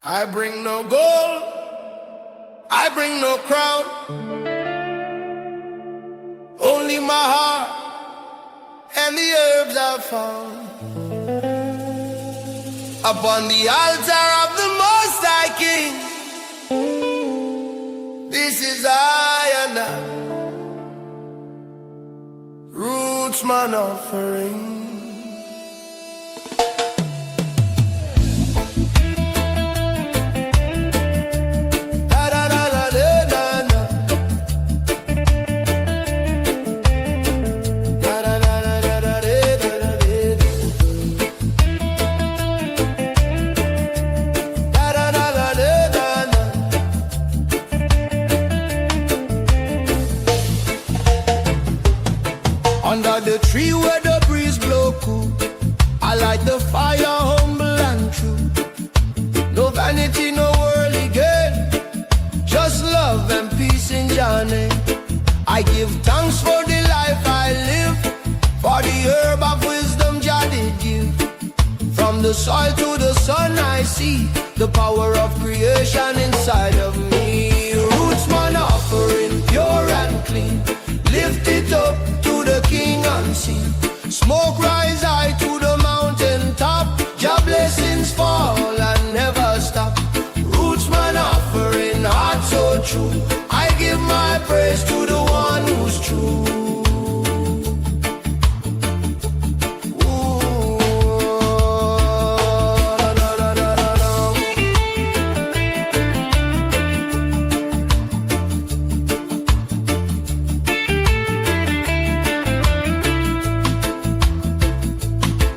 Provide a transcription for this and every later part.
I bring no gold, I bring no crown, only my heart and the herbs I found. Upon the altar of the Most High King, this is I and I, rootsman offering. Under the tree where the breeze blow cool, I light the fire humble and true. No vanity, no worldly gain, just love and peace in Jah name. I give thanks for the life I live, for the herb of wisdom Jah did give. From the soil to the sun I see the power of creation inside of me. Rootsman offering pure and clean, lift it up to the King unseen. Smoke rise high to the mountain top, Jah blessings fall and never stop. Rootsman offering heart so true, I give my praise to the one who's true.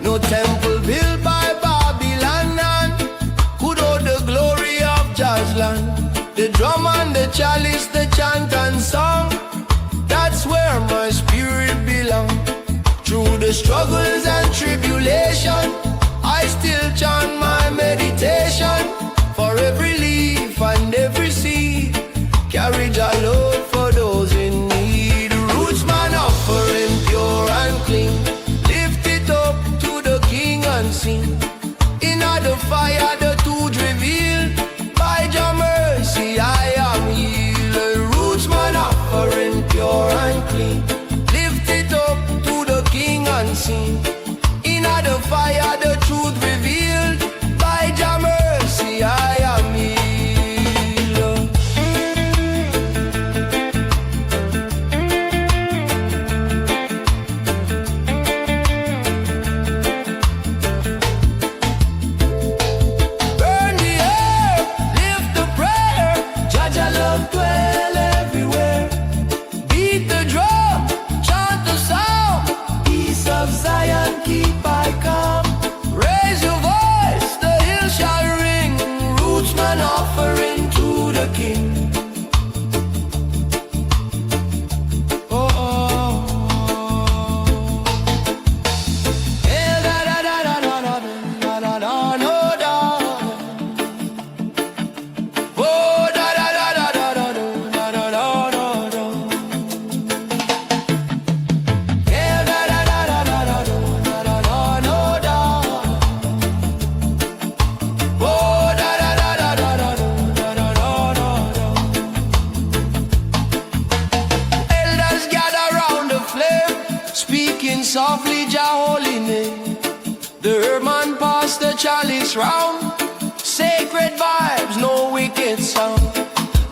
No temple built by Babylon and could hold the glory of Jah's land. The drum and the chalice, the chant and song, that's where my spirit belongs. Through the struggles and tribulation, I still chant my meditation. For every leaf and every seed, carry Jah love for those in need. Rootsman offering pure and clean, lift it up to the King unseen. In the fire the truth revealed, by Jah mercy I am healed. Rootsman offering pure and clean, lift it up to the King unseen. In the fire the truth revealed, by Jah mercy I am healed. Burn the herb, lift the prayer, Jah love dwell everywhere. Beat the drum, chant the sound, peace of Zion keep I calm. Raise your voice, the hill shall ring, rootsman offering to the King. Oh, oh, oh. Eh, da, da, da, da, da, da, da, da, da, no, da. Oh, da, da, da, da, da, da, da, da, da, da, da. Eh, da, da, da, da, da, da, da, da, da, no, da. Oh, da, da, da, da, da, da, da, da, da, da. Elders gather round the flame, speaking softly Jah holy name. The herdsman pass the chalice round, sacred vibes, no wicked sound.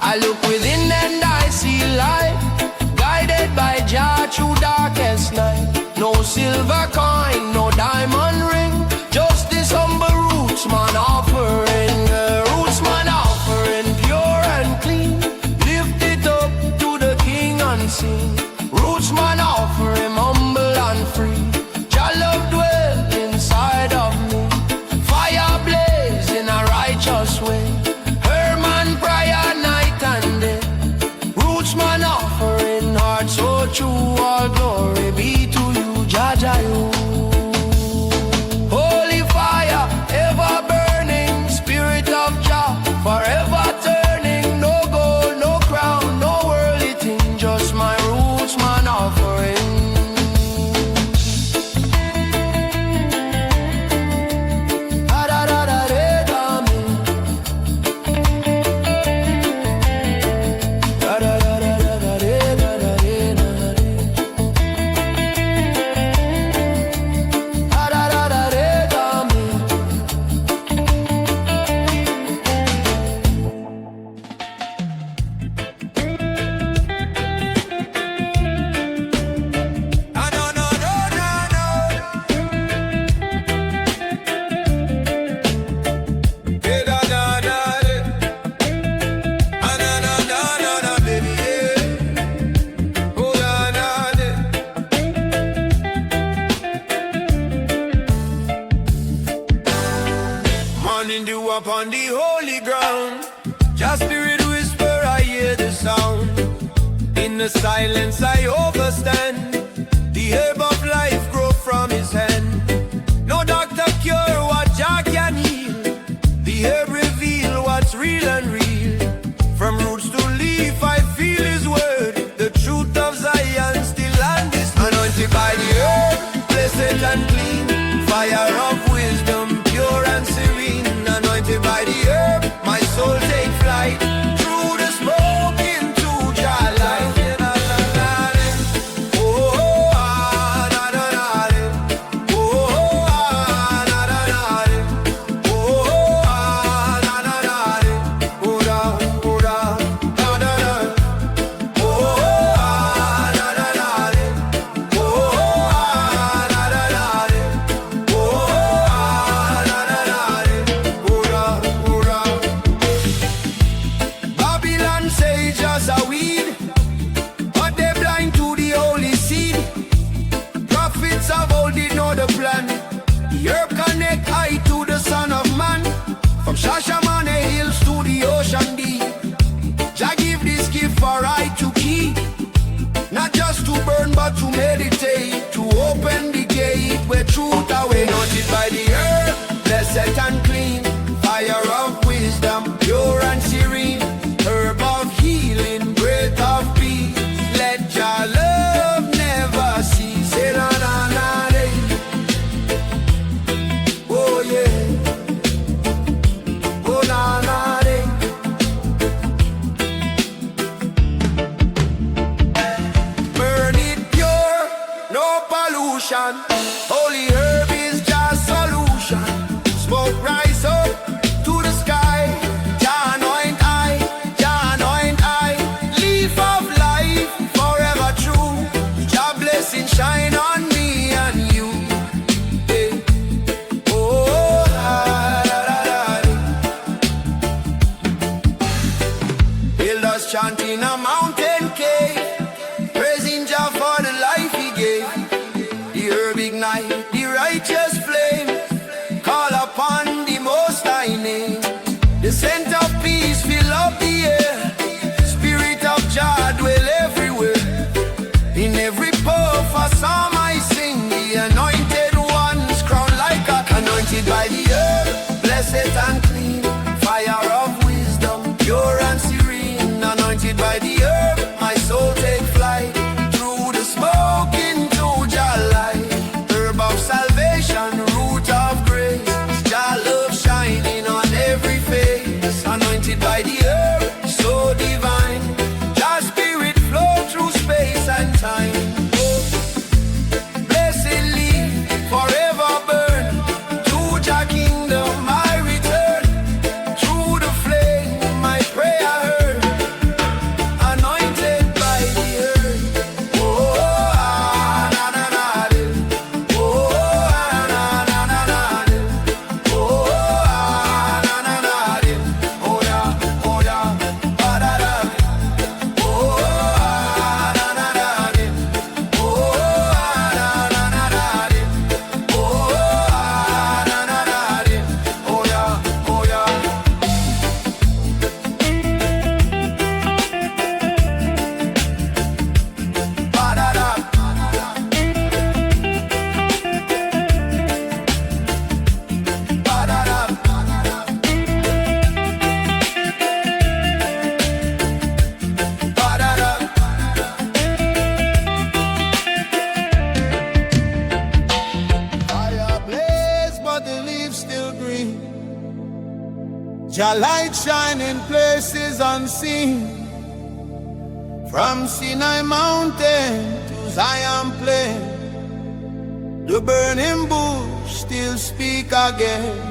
I look within and I see light, guided by Jah through darkest night. No silver coin, no diamond ring, just this humble rootsman offering. Rootsman offering pure and clean, lift it up to the King unseen. Rootsman offering humble and free, Jah love dwell inside of me. Fire blaze in a righteous way, Herman pride upon the holy ground. Just spirit whisper, I hear the sound. In the silence I overstand. The herb of life grow from his hand. No doctor cure what Jah can heal. The herb reveal what's real and real. From roots to leaf I feel his word. The truth of Zion still on this. Anointed by the herb, blessed and clean. Fire of wisdom, pure and serene. Anointed by the herb, my soul take flight. Through the smoke into Jah light. Shashamane hills to the ocean deep. Jah give this gift for I to keep. Not just to burn but to meditate. To open the gate where truth away. Anointed by the herb, blessed and clean. Fire of wisdom, pure and serene. Herb of healing, breath of peace. Let Jah love never cease. Say na na na day. Oh yeah. Burn it pure, no pollution. Holy herb is just solution. Smoke rise up to the sky. Jah anoint I. Leaf of life, forever true. Jah blessing shine on me and you. Hey. Oh, builders chanting a mountain cave, praising Jah for the life he gave. The herb ignite the righteous flame, call upon the Most High name. The scent of peace fill up the air, spirit of Jah dwell everywhere. In every puff a psalm I sing, the anointed ones crowned like a anointed by the herb, blessed and clean. Fire of wisdom, pure and serene. Anointed by the herb, my soul take flight. Through the smoke into Jah light. Herb of salvation, root of grace. Jah love shining on every face. Anointed by the herb, so divine. Jah spirit flow through space and time. Blessedly forever burn. To Jah kingdom I return. Through the flame my prayer heard. Anointed by the herb. Oh, na na na de. Oh, na na na de. Oh, na na na de. Oh yeah, ba da da. Oh, na na na de. Oh, na na na de. Oh, na na na de. Oh yeah. Ba da da. Ba da da. Ba da da. Fire blaze, but the leaves still green. Jah light shine in places unseen. From Sinai mountain to Zion plain, the burning bush still speak again.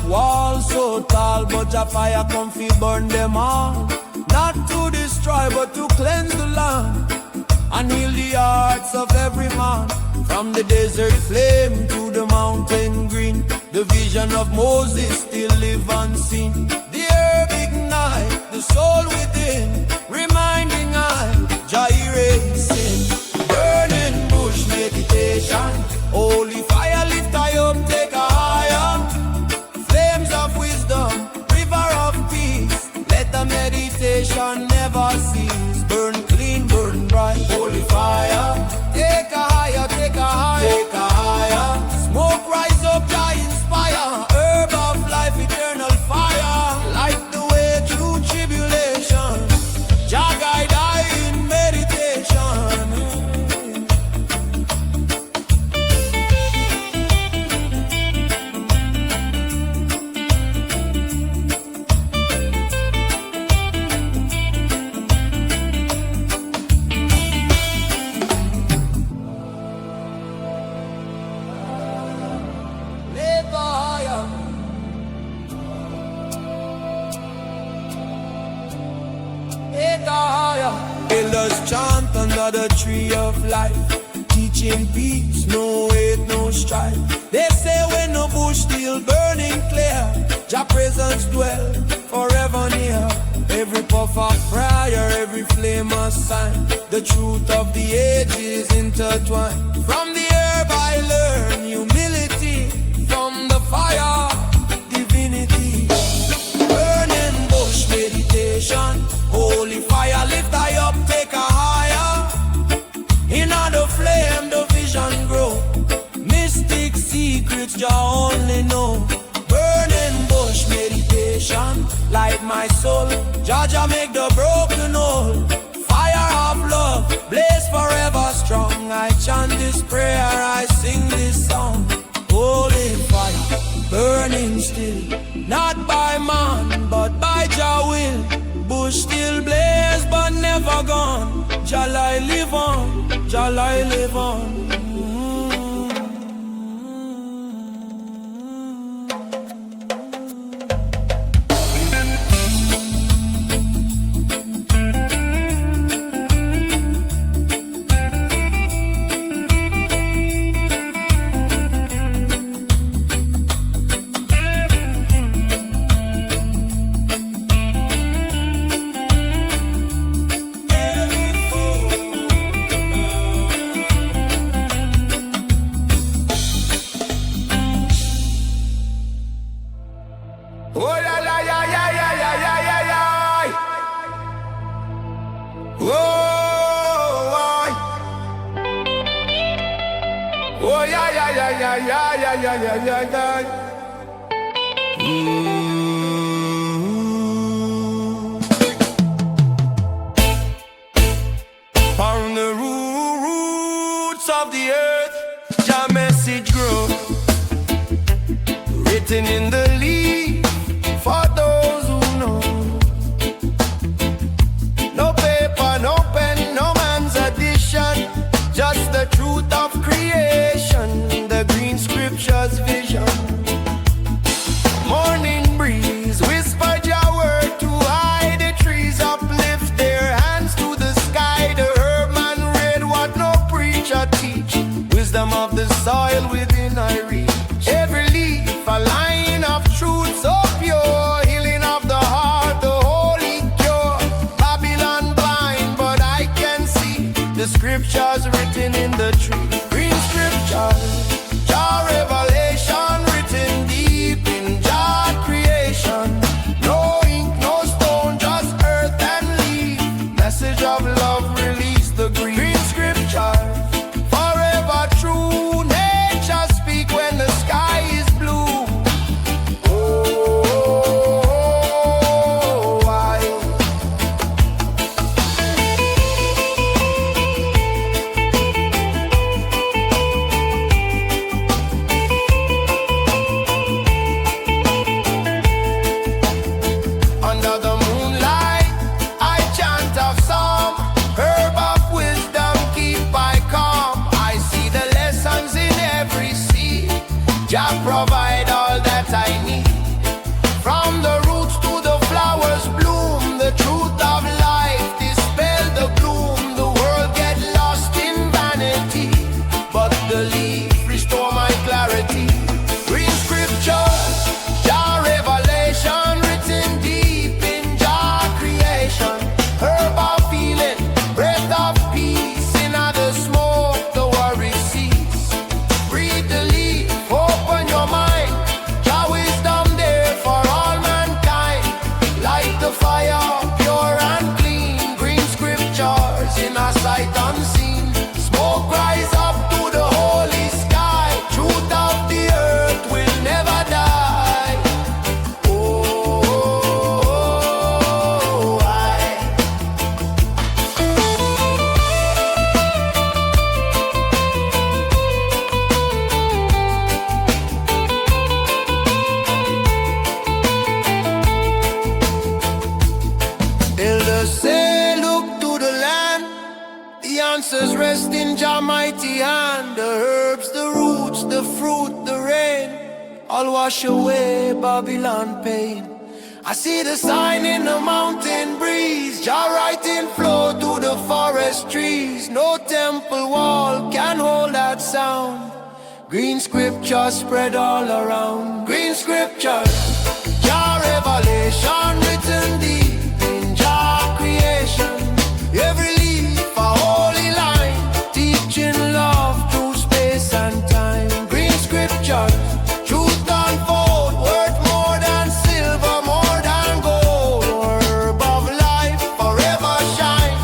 walls so tall, but your fire come fi burn them all. Not to destroy, but to cleanse the land and heal the hearts of every man. From the desert flame to the mountain green, the vision of Moses still live unseen. The herb ignite the soul within, reminding I, irie sin. Burning bush meditation, holy fire lift I up, take a higher. Flames of wisdom, river of peace, let the meditation never cease. Burn clean, burn bright, holy fire. Take a higher, take a higher, take a higher. Smoke rise up, Jah inspire. Herb of life, eternal fire. Light the way through tribulation. Jah guide I in meditation. Elders chant under the tree of life, teaching peace, no hate, no strife. They say when the bush still burning clear, Jah presence dwell forever near. Every puff of prayer, every flame a sign, the truth of the ages intertwined. From the herb I learn humility, from the fire divinity. Burning bush meditation, holy fire lift I up, take a higher. In the flame the vision grow, mystic secrets Jah only know. Burning bush meditation, light my soul. Jah make the broken whole. Fire of love, blaze forever strong. I chant this prayer, I sing this song. Holy fire, burning still, not by man, but by Jah will. Bush still blaze, but never gone. Jah I live on, Jah I live on. Oh la la ya ya ya ya ya ya ya. Oh, oh ya ya ya ya ya ya ya ya ya ya. On the roots of the earth, Jah message grow, written in the leaves. For those who know, no paper, no pen, no man's addition, just the truth of creation, the green scriptures vision. Morning breeze, whisper your word to hide the trees, uplift their hands to the sky. The herb man read what no preacher teach, wisdom of the soil within I reach. Every leaf a line of truth so pure, healing of the heart, the holy cure. Babylon blind, but I can see the scriptures written in the tree. Green scriptures, Jah revelation, written deep in Jah creation. No ink, no stone, just earth and leaf. Message of love, release the green scriptures. Forever true, nature speak when the sky is blue. a sight unseen. Smoke rise up to the holy sky. Truth of the earth will never die. Oh, elders say, look to the land. The answers rest in Jah mighty hand. The herbs, the roots, the fruit, the rain, all wash away Babylon pain. I see the sign in the mountain breeze. Jah writing flow through the forest trees. No temple wall can hold that sound. Green scriptures spread all around. Green scriptures, Jah revelation written deep in Jah creation. Every leaf a holy line, teaching love through space and time. Green scriptures, truth unfold, worth more than silver, more than gold. Herb of life forever shine.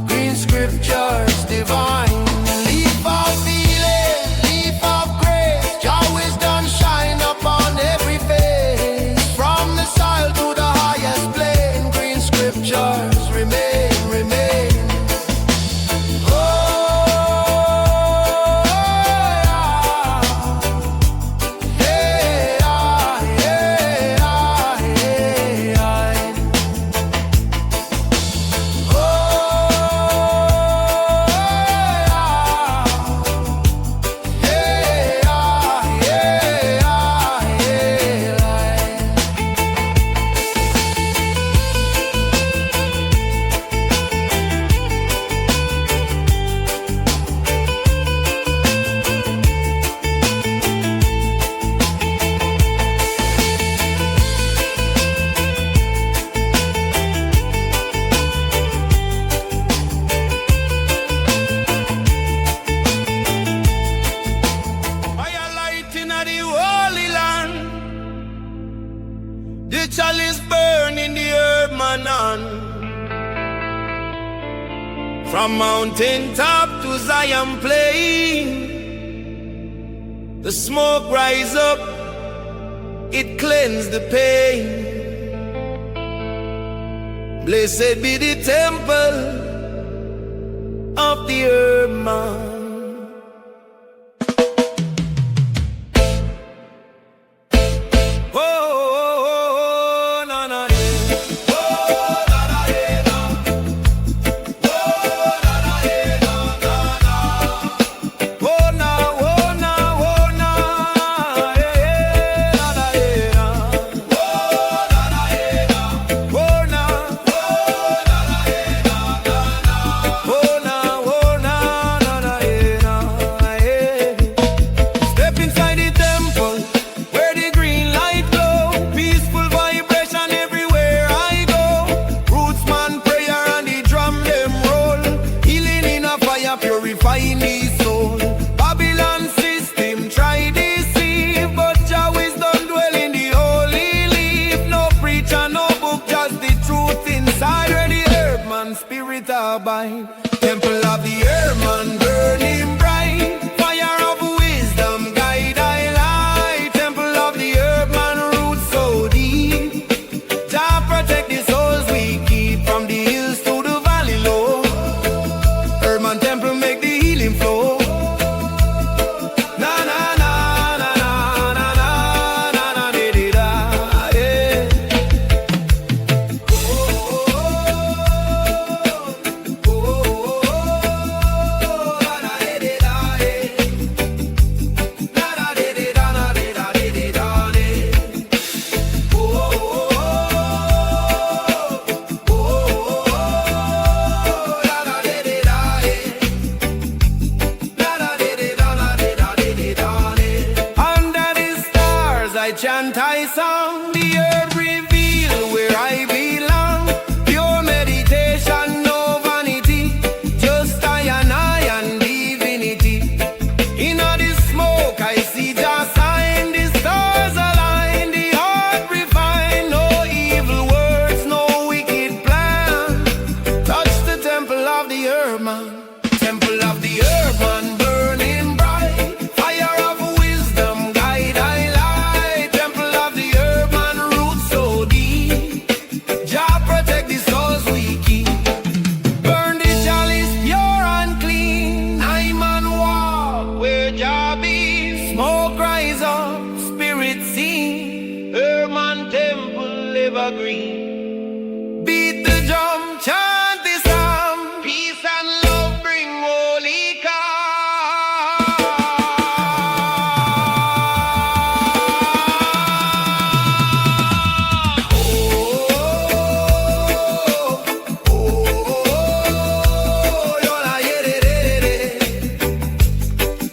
Green scriptures divine. Leaf of healing, leaf of grace. Jah wisdom shine upon every face. From the soil to the highest plane. Green scriptures remain, remain. Oh, yeah. Hey, ah, yeah, ah, yeah, ah. Oh, yeah. Hey, ah, yeah, ah, yeah, ah. Fire light in the holy land. The chalice burn in the herb manan. From mountain top to Zion plain, the smoke rise up, it cleanse the pain. Blessed be the temple of the herb man. Oh, na na yeah. Oh, na na yeah, na. Oh, na na yeah, na na na. Oh na, oh na, oh na, yeah, yeah, na na yeah, na. Oh na na yeah, na. Oh na, oh na na yeah, na na na. Oh na, oh na, na na yeah. herb man. Temple of the herb man, burning bright. Fire of wisdom, guide I light. Temple of the herb man, roots so deep. Jah protect the souls we keep. Burn the chalice pure and clean. I man walk where Jah be. Smoke rise up, spirit sing. Herb man temple evergreen. Beat the drum, chant the psalm. Peace and love bring holy calm. Yola yere re re.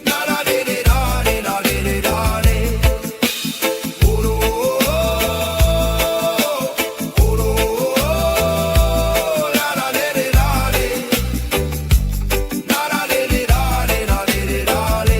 Da da de de da de da de de da de. Da da de de da de. Da da de de da de da de de da de.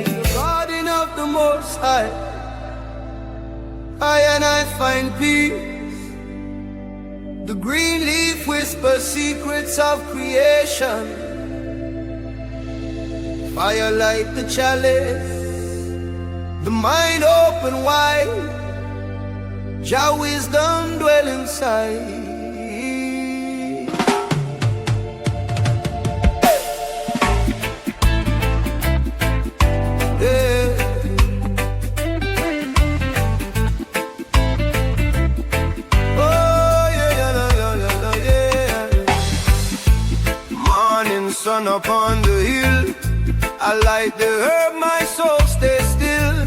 The garden of the Most High, I and I find peace. The green leaf whispers secrets of creation. Fire light the chalice, the mind open wide. Jah wisdom dwell inside. Yeah. Oh yeah, yeah, yeah, yeah, yeah, yeah. Morning sun upon the hill, I light the herb, my soul stay still.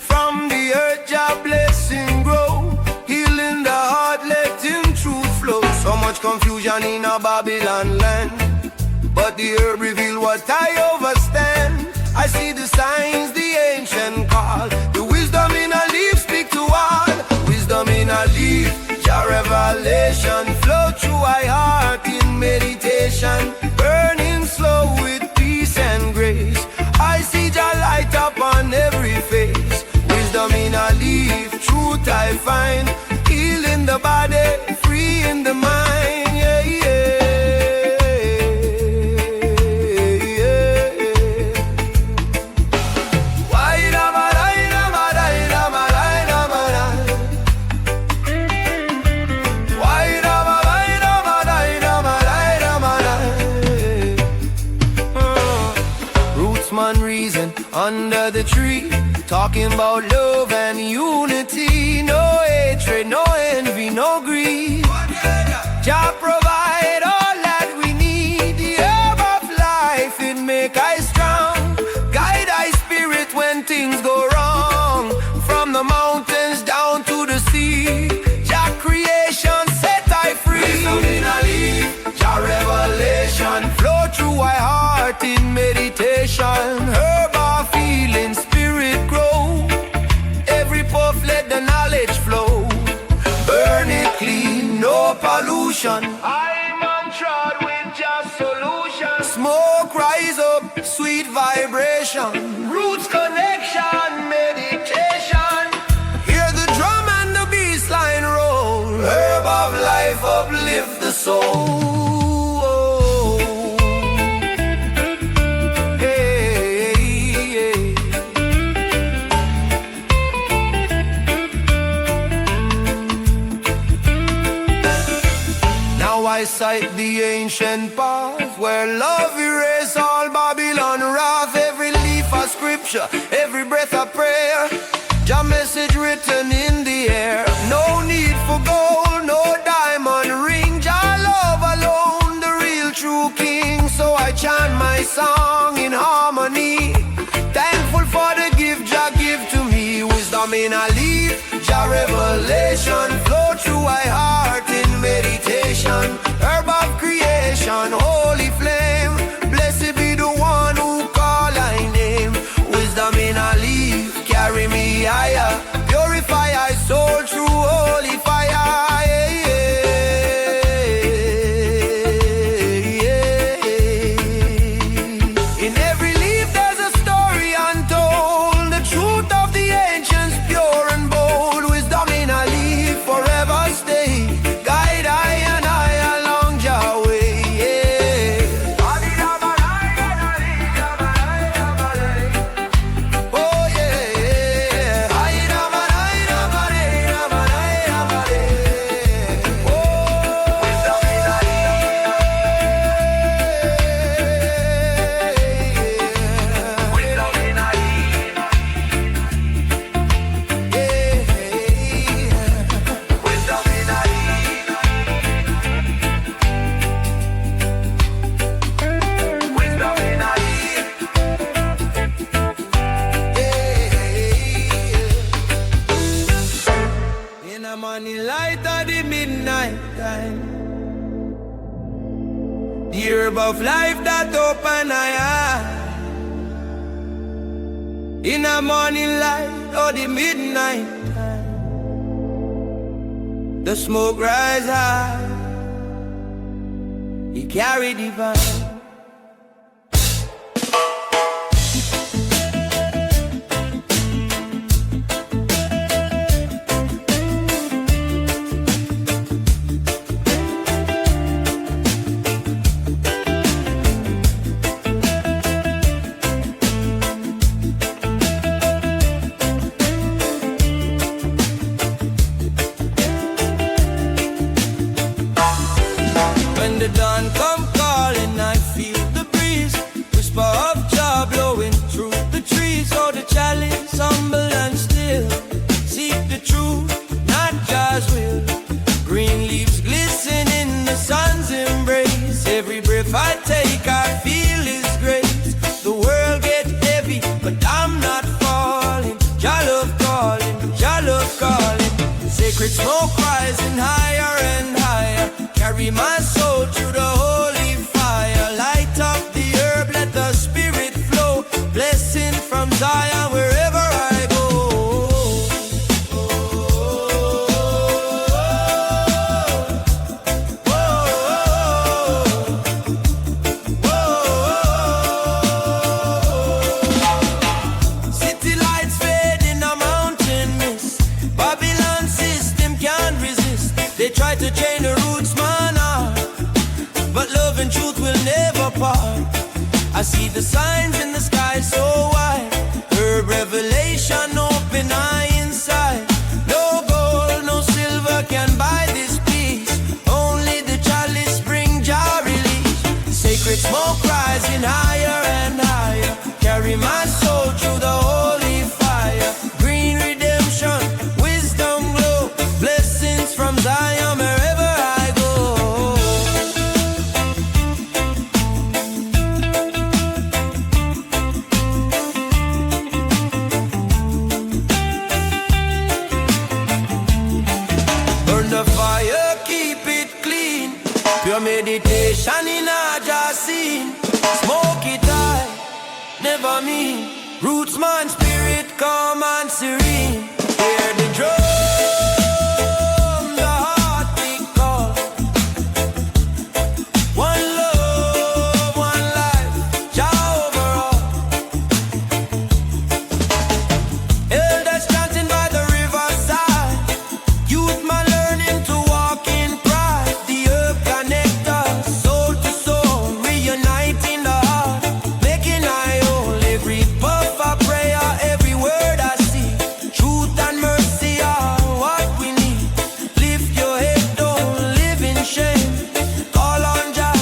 From the earth, Jah blessing grow, healing the heart, letting truth flow. So much confusion in a Babylon land, but the herb reveal what I overstand. I see the signs, the ancient call. The wisdom in a leaf speak to all. Wisdom in a leaf, Jah revelation flow through my heart in meditation. Burning slow with peace and grace. I see Jah light up on every face. Wisdom in a leaf, truth I find. Healing the body, free in the mind. Yeah, yeah. Man reason under the tree, talking about love and unity. No hatred, no envy, no greed. Jah provide all that we need. The herb of life, it make I strong. Guide I spirit when things go wrong. From the mountains down to the sea, Jah creation set I free. Wisdom in a leaf, Jah revelation flow through my heart in meditation. Herb of feeling, spirit grow. Every puff let the knowledge flow. Burn it clean, no pollution. I'm untrod with just solution. Smoke rise up, sweet vibration. Roots connection, meditation. Hear the drum and the bass line roll. Herb of life uplift the soul. I sight the ancient path where love erase all Babylon wrath. Every leaf a scripture, every breath a prayer. Jah message written in the air. No need for gold, no diamond ring. Jah love alone, the real true king. So I chant my song in harmony, thankful for the gift Jah give to me. Wisdom in a leaf, Jah revelation flow through my heart in meditation. Herb of creation, holy flame. Blessed be the one who call thy name. Wisdom in a leaf, carry me higher. Purify the morning light of the midnight time, the herb of life that open eye. In the morning light or the midnight time, the smoke rise high, he carry divine. When the dawn come calling, I feel the breeze, whisper of joy blowing through the trees. Oh, the chalice humble and still, seek the truth, not God's will. Green leaves glisten in the sun's embrace. Every breath I take, I feel His grace. The world get heavy, but I'm not falling. Jah love calling, Jah love calling. Sacred smoke rising higher and higher, carry my soul through the holy fire. Light up the herb, let the spirit flow, blessing from Zion wherever I go. City lights fade in a mountain mist, Babylon system can't resist. They try to chain the roots, man, but love and truth will never part. I see the signs in the sky so wide, herb revelation open eye inside. No gold, no silver can buy this peace, only the chalice bring Jah release. Sacred smoke rising higher and higher, carry my soul through the holy fire. Green redemption, wisdom glow, blessings from Zion wherever I go. Burn the fire, keep it clean, pure meditation in a Jah scene. Smoke it high, never mean, roots man, spirit calm and serene. Hear the drum, the heartbeat call. One love, one life, Jah overall. Elders chanting by the riverside, youth man learning to walk in pride. The herb connect us, soul to soul, reuniting the heart, making I whole. Every puff of prayer, every word I see, truth and mercy are what we need. Lift your head, don't live in shame, call on Jah,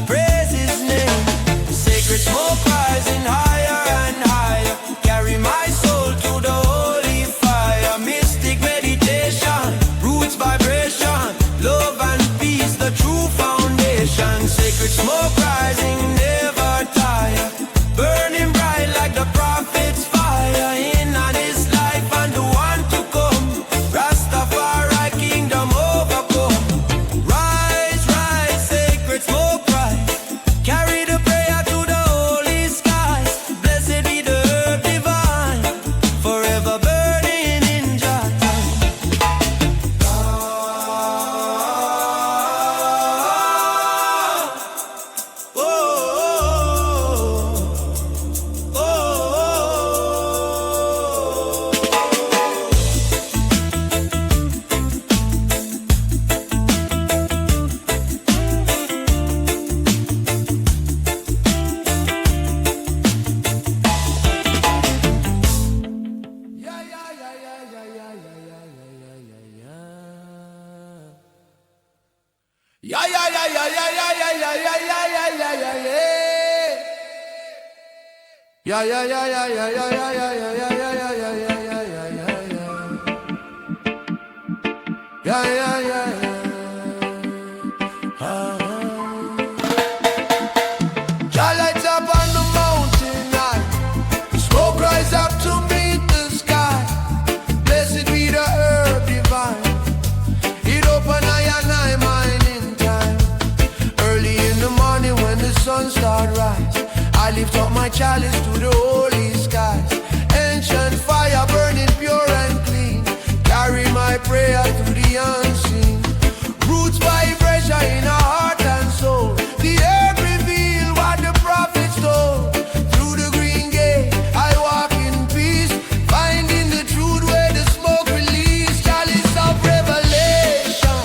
praise His name. Sacred smoke rising higher and higher, carry my soul to the holy fire. Mystic meditation, roots vibration, love and peace, the true foundation. Sacred smoke rising, never tire, burning bright like the prophet's fire. In on His life and the one to come, Rastafari kingdom overcome. Rise, rise, sacred smoke rise, carry the prayer to the holy skies. Blessed be the herb divine, forever burning in Jah time. Oh, oh, oh, oh, oh. Yeah, yeah, yeah, yeah, yeah, yeah, yeah, yeah, yeah, yeah, yeah, yeah. Yeah, yeah, yeah, yeah, yeah, yeah, yeah, yeah, yeah, yeah, yeah, yeah, yeah, yeah. Yeah, yeah, yeah, yeah, yeah, yeah, yeah, yeah, yeah, yeah, yeah, yeah, yeah, yeah, yeah, yeah, yeah. Yeah, yeah, yeah, yeah. Jah lights up on the mountain high, smoke rise up to meet the sky. Blessed be the herb divine, chalice to the holy skies. Ancient fire burning pure and clean. Carry my prayer through the unseen. Roots vibration in our heart and soul. The earth reveal what the prophets told. Through the green gate I walk in peace, finding the truth where the smoke release. Chalice of revelation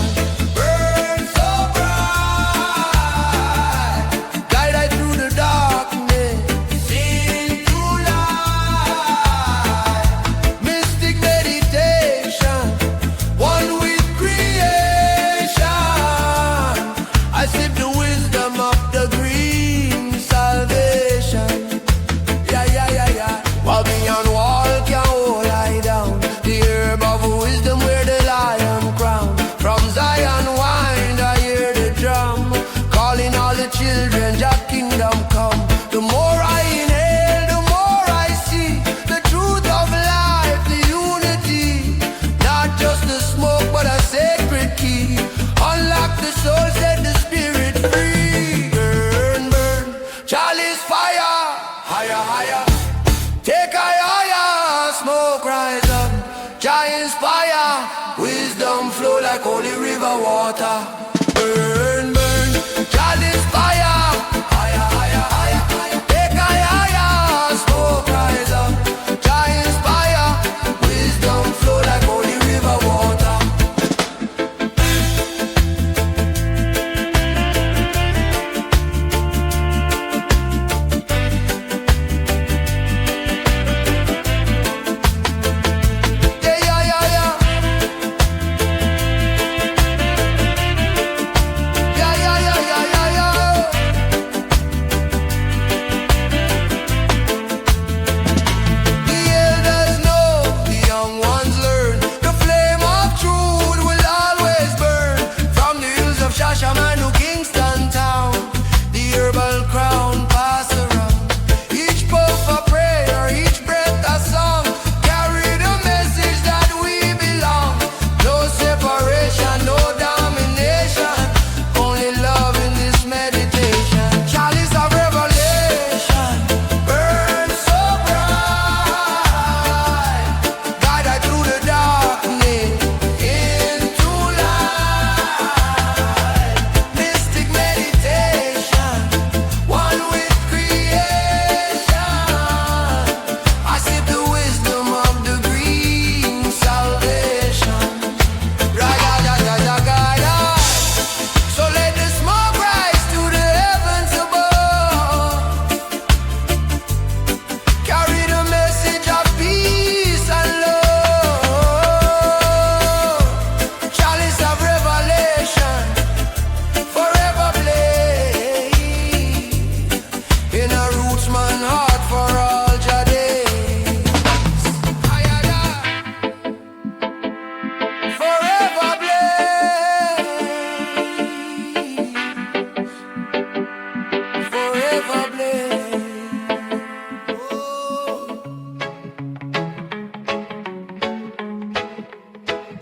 burn so bright. Guide I through the darkness into light. Mystic meditation, one with creation. I sip the wisdom of the green salvation. Yeah, yeah, yeah, yeah. While beyond wall can hold I down. The herb of wisdom where the lion crown. From Zion wind I hear the drum, calling all the children, Jah kingdom come. The more I inhale, the more I see the truth of life, the unity. Not just the smoke, but a sacred key. Unlock the soul, set the spirit free. Burn, burn, chalice fire, higher, higher. Take I higher, smoke rise up. Jah inspire, wisdom flow like holy river water. Burn, burn, chalice fire, higher, higher, higher, higher. Take I higher, smoke rise up. Jah inspire, wisdom flow like holy river water. Yeah, yeah, yeah, yeah. Yeah, yeah, yeah, yeah, yeah, yeah. The elders know, the young ones learn. The flame of truth will always burn. From the hills of Shashaman to Kingston town, the herbal crown pass around. Each puff a prayer, each breath a song. Carry the message that we belong. No separation, no domination. Only love in this meditation. Chalice of revelation burn so bright. Guide I through the darkness into light. Mystic meditation, one with creation. I sip the wisdom of the green salvation. Raga-da-da-da-ga-da. So let the smoke rise to the heavens above. Carry the message of peace and love. Chalice of revelation forever blaze. In a roots man heart for all Jah days. Ayada. Forever blaze. Forever blaze. Oh.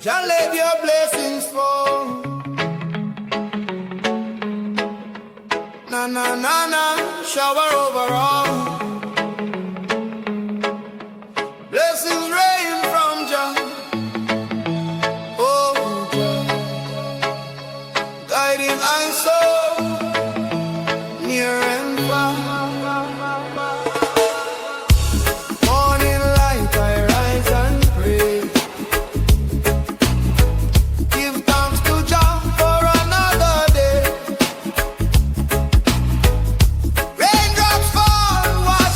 Jah let your blessings fall. Na na na na, shower over all. Blessings rain from Jah. Oh Jah, guiding I soul near and far. Morning light I rise and pray. Give thanks to Jah for another day. Raindrops fall, wash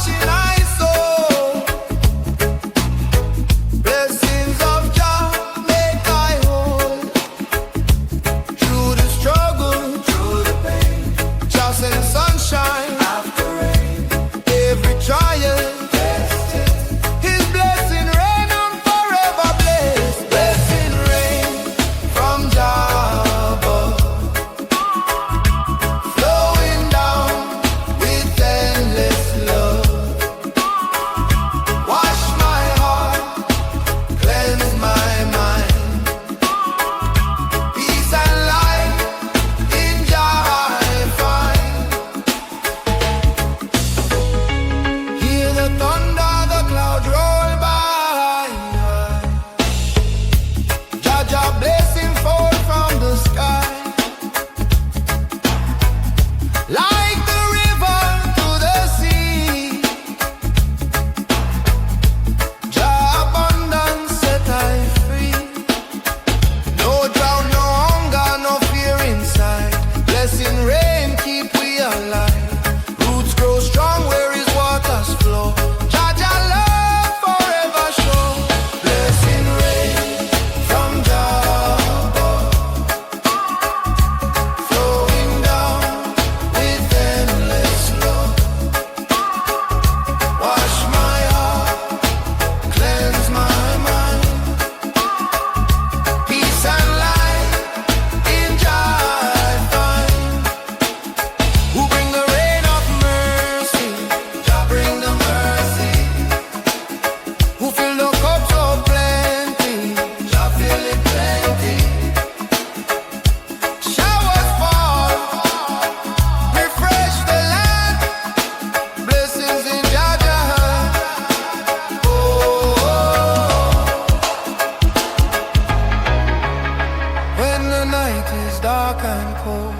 dark and cold.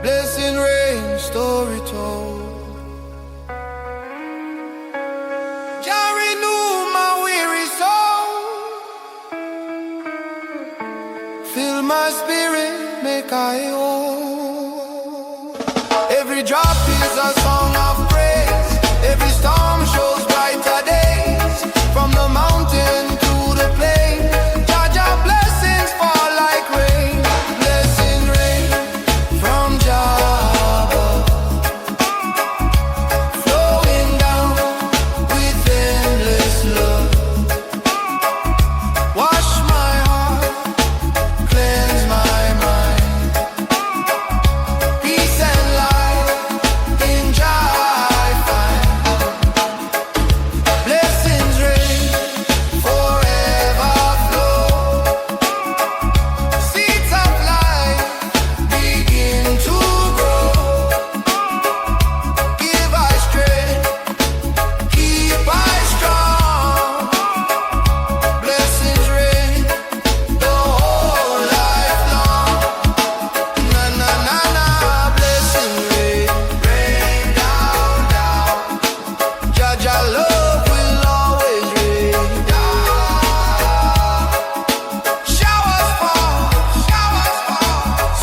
Blessing rain, story told. Jah renew my weary soul. Fill my spirit, make I whole. Every drop is a song of praise. Every storm shows brighter days. From the mountain to the plain, Jah Jah blessings fall like rain. Blessing rain from Jah above, flowing down with endless love. Wash my heart, cleanse my mind. Peace and light in Jah I find. Blessings rain forever flow. Seeds of life begin to grow. Give I strength, keep I strong. Blessings rain the whole life long. Na na na na, blessing rain, rain down down. Jah Jah love will always rain down. Showers fall,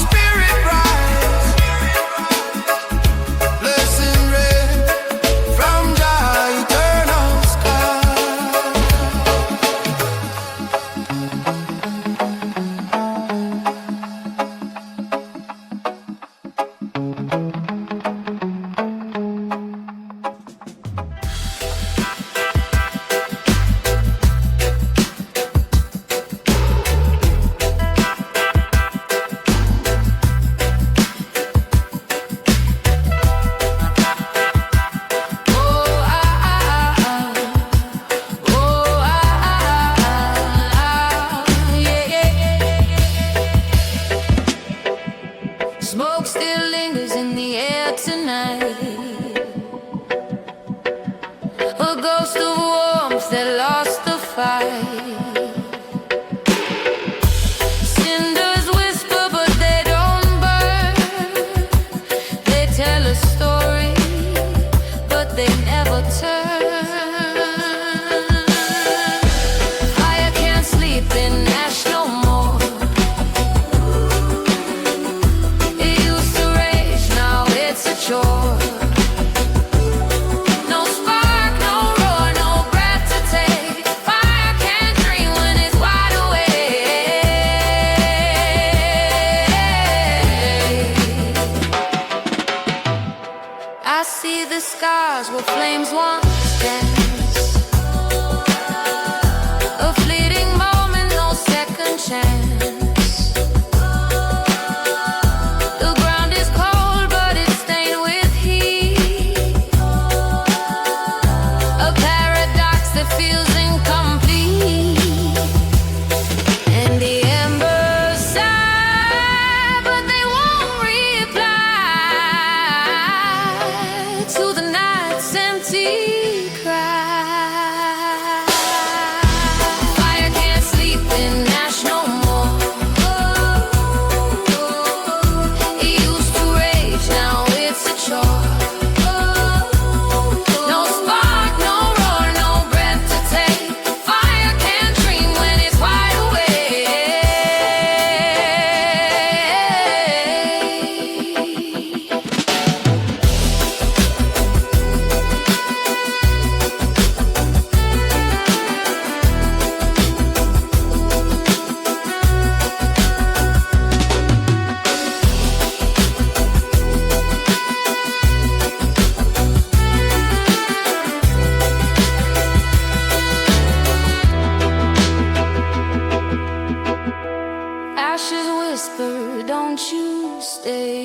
spirit rise. Blessing rain from Jah eternal sky. Smoke still lingers in the air tonight. A ghost of warmth that lost the fight. Cinders whisper but they don't burn. They tell a story but they never turn. Fire can't sleep in ash no more. It used to rage, now it's a chore. No spark, no roar, no breath to take. Fire can't dream when it's wide awake. I see the scars where flames once danced. A fleeting moment, no second chance. The ground is cold, but it's stained with heat. A paradox that feels incomplete. And the embers sigh, but they won't reply to the night's empty cry. Fire can't sleep in ash no more. It used to rage, now it's a chore. No spark, no roar, no breath to take. Fire can't dream when it's wide awake. Ashes whisper, don't you stay.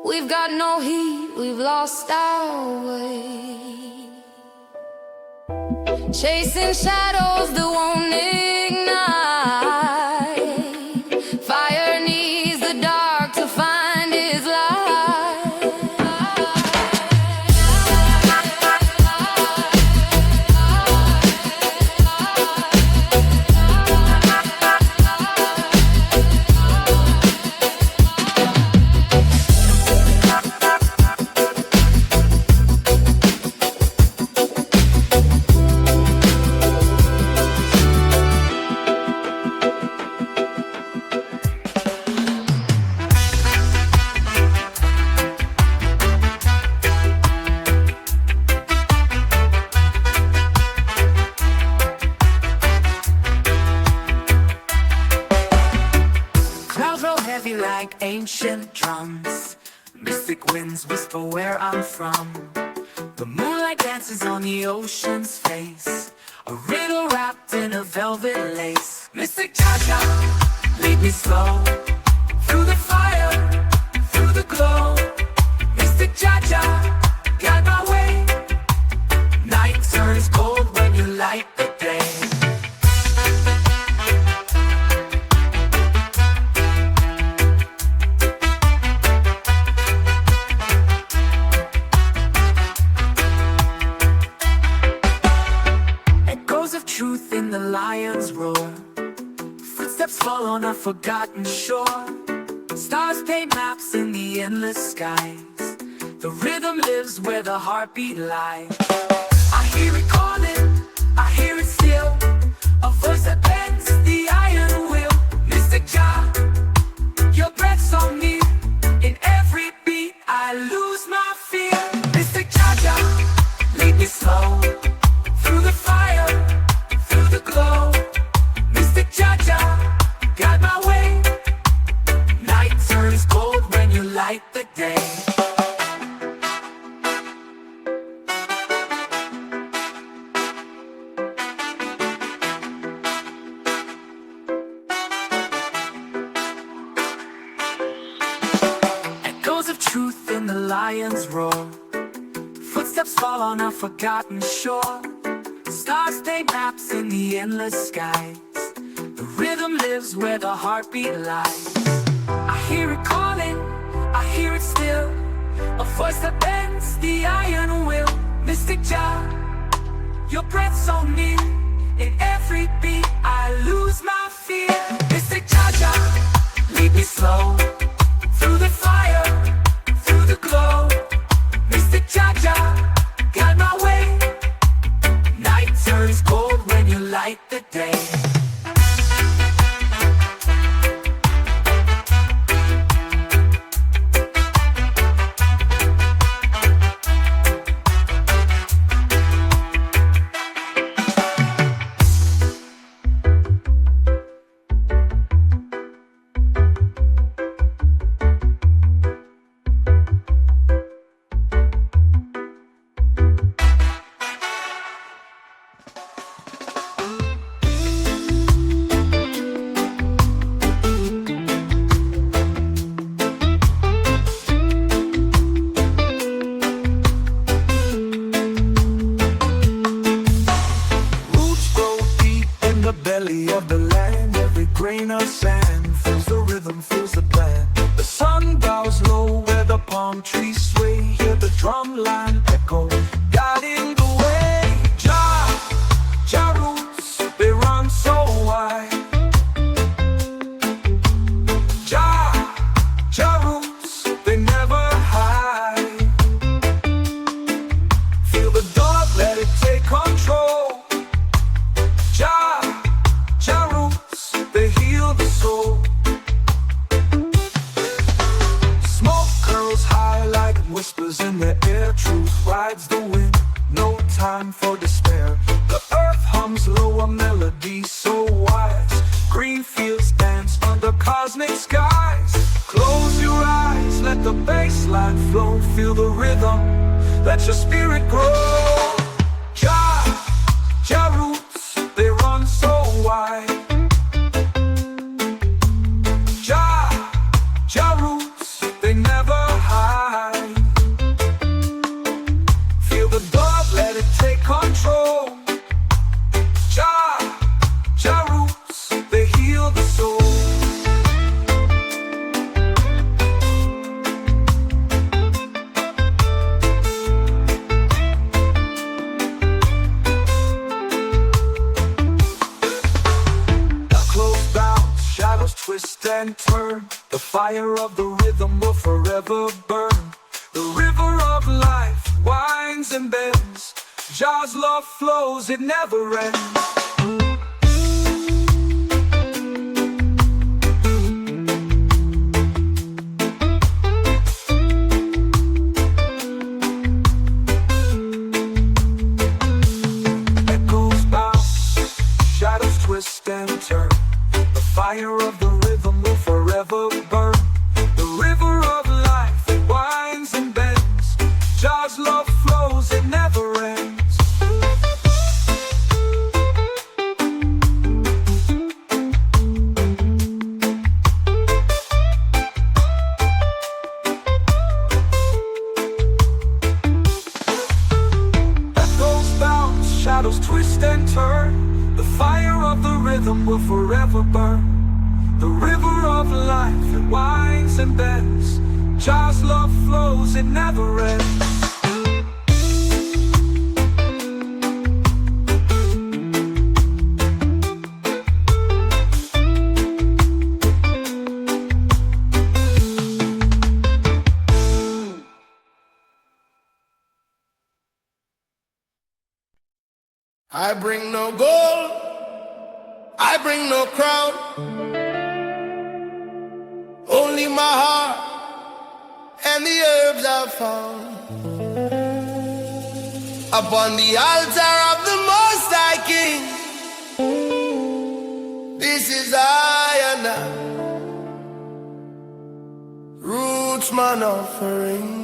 We've got no heat, we've lost our way. Chasing shadows that won't ignite. Fire needs the dark to find its light. like ancient drums. Mystic winds whisper where I'm from. The moonlight dances on the ocean's face, a riddle wrapped in a velvet lace. Mystic cha-cha, lead me slow, through the fire, through the glow. Mystic cha-cha, guide my way. Night turns cold when you light the day. Echoes of truth in the lion's roar. Footsteps fall on a forgotten shore. Stars paint maps in the endless skies. The rhythm lives where the heartbeat lies. I hear it calling, I hear it still, a voice that bends the iron will. Mystic Jah, your breath's so near. In every beat I lose my fear. Mystic Jah, lead me slow, through the fire, through the glow. Mystic Jah, guide my way. Night turns cold when you light the day. Echoes of truth in the lion's roar. Footsteps fall on a forgotten shore. Stars paint maps in the endless skies. The rhythm lives where the heartbeat lies. I hear it calling, I hear it still, a voice that bends the iron will. Mystic Jah, your breath so near. In every beat I lose my fear. Mystic Jah, lead me slow, through the fire, through the glow. Mystic Jah, guide my way. Night turns cold when you light the day. Belly of the land, every grain of sand feels the rhythm, feels the plan. The sun bows low where the palm trees sway. Hear the drum line echo, guiding the way. Jah roots, they run so wide. Jah roots, they never hide. Feel the dog, let it take control. Jah roots, they heal the soul. Smoke curls high like whispers in the air. Truth rides the wind, no time for despair. The earth hums low, a melody so wise. Green fields dance under cosmic skies. Close your eyes, let the bass line flow. Feel the rhythm, let your spirit grow. Jah roots, they run so wide. Jah roots, they never hide. Feel the dog, let it take control. Jah roots, they heal the soul. Twist and turn, the fire of the rhythm will forever burn. The river of life winds and bends. Jah's love flows, it never ends. Echoes bounce, shadows twist and turn. The fire of the rhythm will forever burn. rhythm will forever burn. The river of life, it winds and bends. Jah's love flows, it never ends. I bring no gold, I bring no crown, only my heart and the herbs I found. Upon the altar of the Most High King, this is I and I, roots man offering.